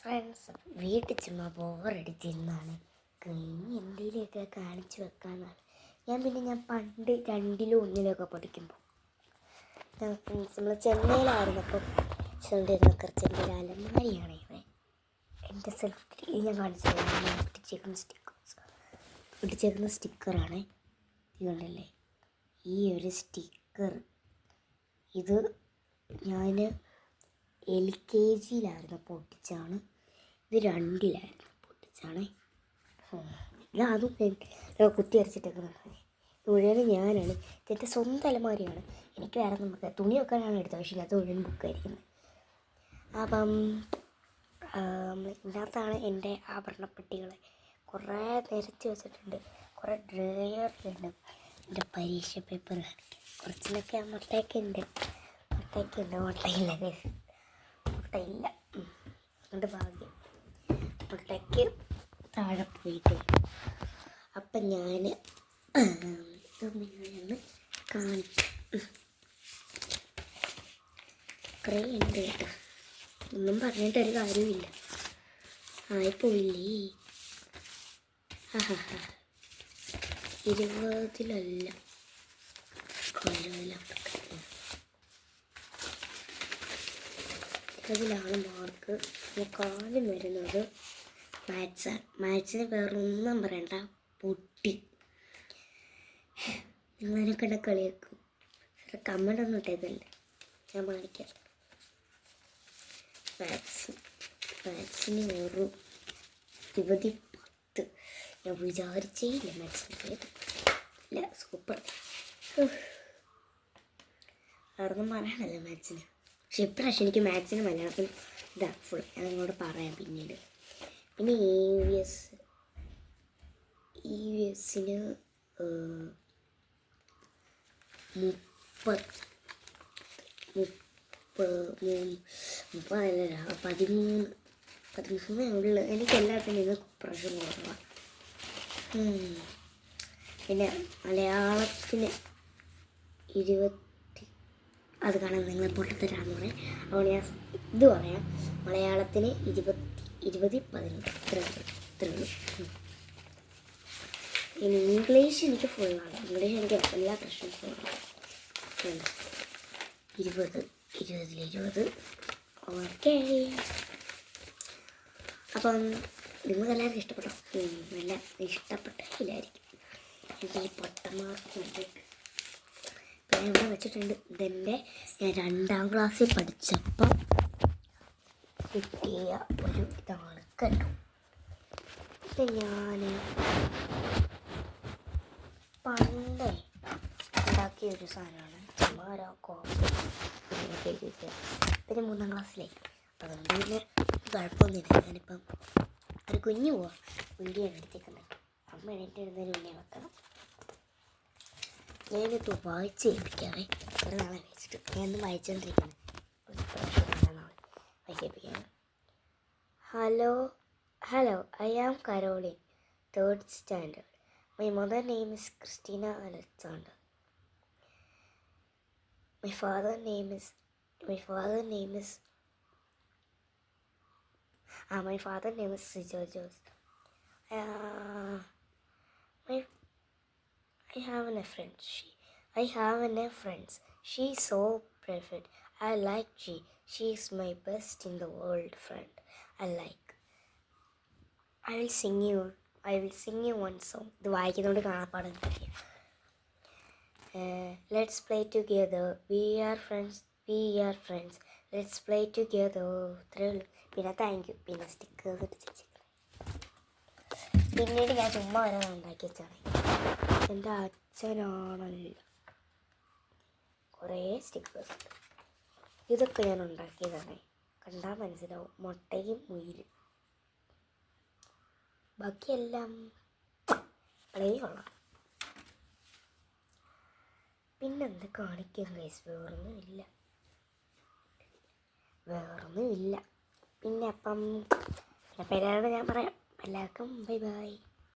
Friends, വീട്ടിൽ ചുമ്മാ ബോറടിച്ചിരുന്നാണ് കഴിഞ്ഞ് എന്തെങ്കിലുമൊക്കെ കാണിച്ചു വെക്കാമെന്നാണ്. ഞാൻ പണ്ട് 2-ലും 1-ലൊക്കെ പഠിക്കുമ്പോൾ നമ്മൾ ചെന്നൈയിലായിരുന്നപ്പോൾ ചുണ്ടിരുന്ന കുറച്ചെൻ്റെ ഒരു അലമാരിയാണ് ഇവിടെ. എൻ്റെ സെൽഫ് ഞാൻ കാണിച്ചു ഒട്ടിച്ചേക്കുന്ന സ്റ്റിക്കറാണ്. ഇതുകൊണ്ടല്ലേ ഈ ഒരു സ്റ്റിക്കർ, ഇത് ഞാൻ LKG പൊട്ടിച്ചാണ്. ഇത് 2-ലായിരുന്നു പൊട്ടിച്ചാണ്. അതും കുത്തി അരച്ചിട്ടേക്കുന്നത് മുഴുവനും ഞാനാണ്. ഇതെൻ്റെ സ്വന്തം അലമാരിയാണ്. എനിക്ക് വേറെ നമുക്ക് തുണി വെക്കാനാണ് എടുത്തത്, പക്ഷേ അത് മുഴുവൻ ബുക്കായിരിക്കുന്നത്. അപ്പം ഇതിനകത്താണ് എൻ്റെ ആഭരണപ്പെട്ടികളെ കുറേ നിരത്തി വെച്ചിട്ടുണ്ട്. കുറേ ഡ്രയറിലുണ്ട് എൻ്റെ പരീക്ഷ പേപ്പർ കാണിക്കാൻ. കുറച്ചിലൊക്കെ മുട്ടയില്ല അതുകൊണ്ട് ഭാഗ്യം. മുട്ടയ്ക്ക് താഴെ പോയിട്ട് അപ്പം ഞാൻ ഇതൊന്ന് കാണിക്കാം. കുറേ ഉണ്ട് കേട്ടോ, ഒന്നും പറഞ്ഞിട്ടൊരു കാര്യമില്ല. ആയിപ്പോയില്ലേ? 20-ലല്ല, 20-ലാണ് മാർക്ക്. കാലം വരുന്നത് മാത്സിന് വേറൊന്നും പറയണ്ട, പൊട്ടി. നിങ്ങളതിനൊക്കെ എന്നെ കളിയാക്കും. കമൻ്റ് ഒന്നും ഇട്ടേക്കല്ല, ഞാൻ കാണിക്കാം. മാത്സിന് വെറും 20-10. ഞാൻ വിചാരിച്ചേ ഇല്ല മാത്സിന് ഇല്ല. സൂപ്പർ. വേറൊന്നും പറയാനല്ല മാത്സിന്. പക്ഷെ ഇപ്രാവശ്യം എനിക്ക് മാത്സിന് മലയാളത്തിൽ ഇതാ ഫുൾ. ഞാൻ നിങ്ങളോട് പറയാം പിന്നീട്. പിന്നെ EVSന് 13 ഉള്ള. എനിക്ക് എല്ലാത്തിനും ഇത് പ്രശ്നം കുറവാണ്. പിന്നെ മലയാളത്തിന് 20. അത് കാണാൻ നിങ്ങൾ പൊട്ടത്തരാന്ന് പറയും. അതുകൊണ്ട് ഞാൻ ഇത് പറയാം. മലയാളത്തിന് 20-11 ഇത്രയുള്ളൂ. ഇനി ഇംഗ്ലീഷ് എനിക്ക് ഫുള്ളാണ്. ഇംഗ്ലീഷ് എനിക്ക് എല്ലാ പ്രശ്നവും ഫുള്ളാണ്. 20-20 ഓക്കെ. അപ്പം നിങ്ങൾക്കെല്ലാവർക്കും ഇഷ്ടപ്പെട്ടോ? നല്ല ഇഷ്ടപ്പെട്ടില്ലായിരിക്കും. എനിക്ക് ഈ പൊട്ടന്മാർക്ക് ഞാൻ ഇവിടെ വെച്ചിട്ടുണ്ട്. ഇതെൻ്റെ ഞാൻ 2-ാം ക്ലാസ്സിൽ പഠിച്ചപ്പം കിട്ടിയ ഒരു ഇതാണ് കേട്ടോ. ഇത് ഞാൻ പണ്ടേ ഉണ്ടാക്കിയ ഒരു സാധനമാണ്. പിന്നെ 3-ാം ക്ലാസ്സിലായി. അതുകൊണ്ട് പിന്നെ കുഴപ്പമൊന്നുമില്ല. ഞാനിപ്പം ഒരു കുഞ്ഞു വീഡിയോ ആണ് എടുത്തേക്കുന്നത്. അമ്മ എണീറ്റ് എഴുന്നേരം മുന്നേ വെക്കണം. ഞാനിത് വായിച്ച് ഏൽപ്പിക്കാവേ. ഒരു നാളെ വെച്ചിട്ട് ഞാനൊന്ന് വായിച്ചുകൊണ്ടിരിക്കുന്നത്. വായിച്ചേൽപ്പിക്കാം. Hello, I am Caroline, 3rd standard. My mother name is Christina Alexander. My father name is Sijo Jose. I have a friend. She's so perfect. I like she. She's my best in the world friend. I will sing you one song. ഇത് വായിക്കുന്നതുകൊണ്ട് കാണാപ്പാടും കഴിയും. Let's play together. We are friends. Let's play together. ഇത്രയേ ഉള്ളൂ. പിന്നെ thank you. പിന്നെ stickers ഇട്ടിച്ച് പിന്നീട് ഞാൻ ചുമ്മാ വരാൻ ഉണ്ടാക്കി വെച്ചാണ്. എൻ്റെ അച്ഛനാണല്ലോ. കുറേ സ്റ്റിക്കേഴ്സ് ഉണ്ട്. ഇതൊക്കെ ഞാൻ ഉണ്ടാക്കിയതാണ്. കണ്ടാൽ മനസ്സിലാവും. മുട്ടയും മുയിലും ബാക്കിയെല്ലാം വളരെ കൊള്ളാം. പിന്നെന്ത് കാണിക്കാം ഗൈസ്? വേറൊന്നുമില്ല. പിന്നെ അപ്പം എല്ലാവരോടും ഞാൻ പറയാം. എല്ലാവർക്കും ബൈ.